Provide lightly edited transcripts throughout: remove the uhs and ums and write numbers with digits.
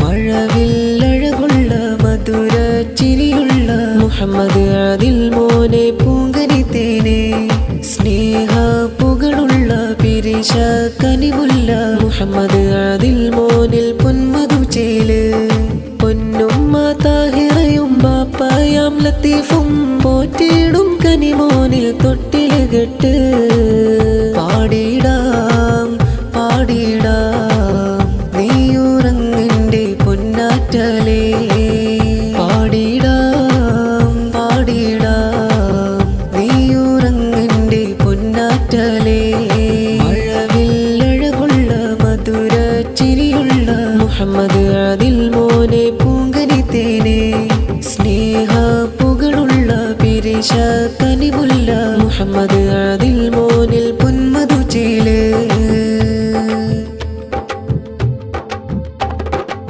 മഴവില്ലഴകുള്ള മധുര ചിരിയുള്ള മുഹമ്മദ് ആദിൽ മോനെ പൂങ്കരിത്തേനെ, സ്നേഹ പുകളുള്ള പിരിശ കനിവുള്ള മുഹമ്മദ് ആദിൽ മോനിൽ പൊന്മധു ചേല്. പൊന്നുമ്മ താഹിറയും ബാപ്പയാം ലത്തീഫും പോറ്റിയിടും കനിമോനിൽ തൊട്ടില് കെട്ട്. പാടിടാം പാടിടാം നീയുറങ്ങിൻ്റെ പൊന്നാറ്റലേ, പാടിടാം പാടിടാം നീയുറങ്ങിൻ്റെ പൊന്നാറ്റലേ. മഴവില്ലഴകുള്ള മധുര ചിരിയുള്ള മുഹമ്മദ് ആദിൽ മോനെ പൂങ്കരിത്തേനെ, സ്നേഹ പുകളുള്ള പിരിശ കനിവുള്ള മുഹമ്മദ് ആദിൽ മോനിൽ പൊന്മധു ചേല്.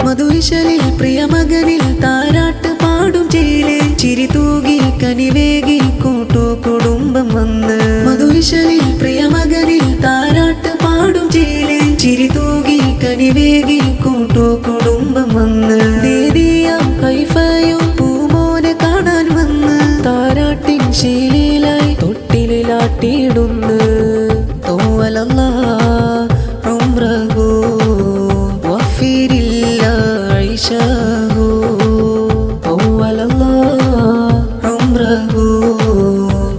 മധുവിശലിൽ പ്രിയമകനിൽ താരാട്ട് പാടും ചേല്, ചിരി തൂകി കനിവേകി കൂട്ടു കുടുംബം വന്ന്. മധുവിശലിൽ പ്രിയമകനിൽ താരാട്ട് പാടും ചേല്, ചിരി തൂകി കനിവേകി കൂട്ടു കുടുംബം വന്ന്. ദേദിയാം ഹൈഫയും പൂമോനെ കാണാൻ വന്ന്, താരാട്ടിൻ ശീലയിലായി തൊട്ടിലാട്ടിയിടുന്നു. തോവലല്ലാ ഉംറഹു വഫിരില്ല ഐശഹു, തോവലല്ലാ ഉംറഹു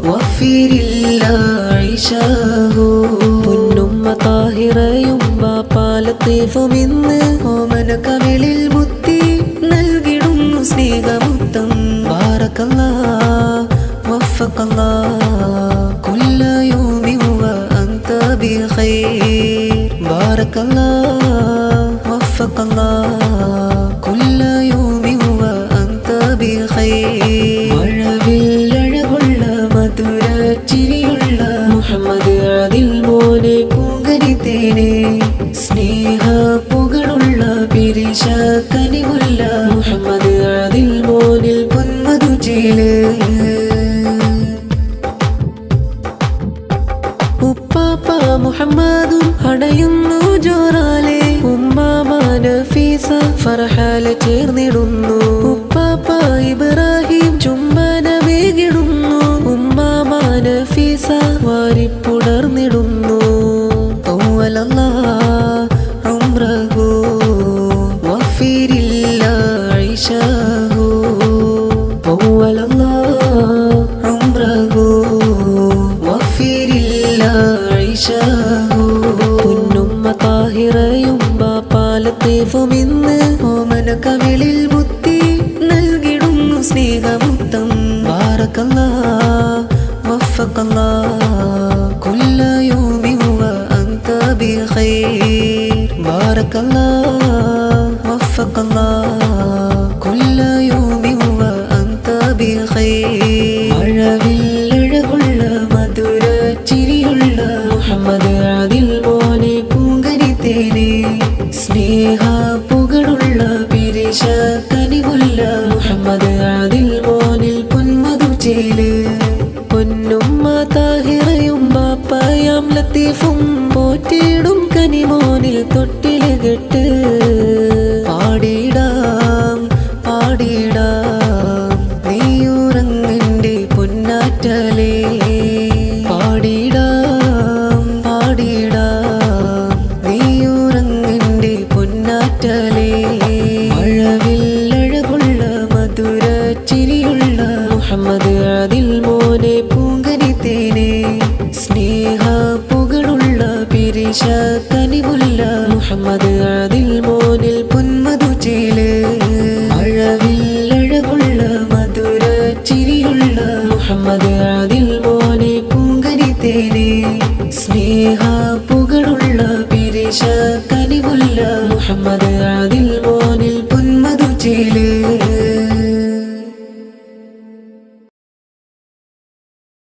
വഫിരില്ല ഐശഹു. പൊന്നുമ്മ താഹിറയും ബാപ്പാലത്തീഫും ഇന്ന് ഓമന കവിളിൽ മുത്തി നൽകിടുന്നു സ്നേഹമുത്തം. ബാറക്കല്ലാ വഫഖല്ലാ കുല്ല യൗമി വഅൻത ബിഖൈർ, ബാറക്കല്ലാ വഫഖല്ലാ കുല്ല യൗമി വഅൻത ബിഖൈർ. മഴവില്ലഴകുള്ള മധുര ചിരിയുള്ള മുഹമ്മദ് ആദിൽ മോനെ പൂങ്കരിത്തേനെ, സ്നേഹ പുകളുള്ള പിരിശ കനിവുള്ള മുഹമ്മദ് ആദിൽ മോനിൽ പൊന്മധു ചേല്. ഉപ്പാപ്പ മുഹമ്മദും അടയുന്നു ജോറാലെ, ഉമ്മാമ നഫീസ ഫർഹാലെ ചേർന്നിടുന്നു. ഉപ്പാപ്പ ഇബ്രാഹിം ചുംബനമേകിടുന്നു, ഉമ്മാമ നഫീസ വാരിപ്പുണർന്നിടുന്നു. തോവലല്ലാ ഉംറഹു വഫിരില്ല ഐശഹു, തോവലല്ലാ ഉംറഹു വഫിരില്ല ഐശഹു. പൊന്നുമ്മ താഹിറയും ബാപ്പാലത്തീഫും ഇന്ന് ഓമന കവിളിൽ മുത്തി നൽകിടുന്നു സ്നേഹമുത്തം. ബാറക്കല്ലാ വഫഖല്ലാ കുല്ല യൗമി വഅൻത ബിഖൈർ, ബാറക്കല്ലാ വഫഖല്ലാ കുല്ല യൗമി വഅൻത ബിഖൈർ. മഴവില്ലഴകുള്ള മധുര ചിരിയുള്ള മുഹമ്മദ് ആദിൽ മോനെ പൂങ്കരിത്തേനെ, സ്നേഹ പുകളുള്ള പിരിശ കനിവുള്ള മുഹമ്മദ് ആദിൽ മോനിൽ പൊന്മധു ചേല്. പൊന്നുമ്മ താഹിറയും ബാപ്പയാം ലത്തീഫും പോറ്റിയിടും കനിമോനിൽ തൊട്ടില് കെട്ട്. പാടിടാം പാടിടാം നീയുറങ്ങിൻ്റെ പൊന്നാറ്റലേ, പാടിടാം പാടിടാം നീയുറങ്ങിൻ്റെ പൊന്നാറ്റലേ. മഴവില്ലഴകുള്ള മധുര ചിരിയുള്ള മുഹമ്മദ് ആദിൽ മോനെ പൂങ്കരിത്തേനെ, സ്നേഹ പുകളുള്ള പിരിശ കനിവുള്ള മുഹമ്മദ് ആദിൽ മോനിൽ പൊന്മധു ചേല്. മഴവില്ലഴകുള്ള മധുര ചിരിയുള്ള മുഹമ്മദ് ആദിൽ മോനെ പൂങ്കരിത്തേനെ, സ്നേഹ പുകളുള്ള പിരിശ കനിവുള്ള മുഹമ്മദ് ആദിൽ മോനെ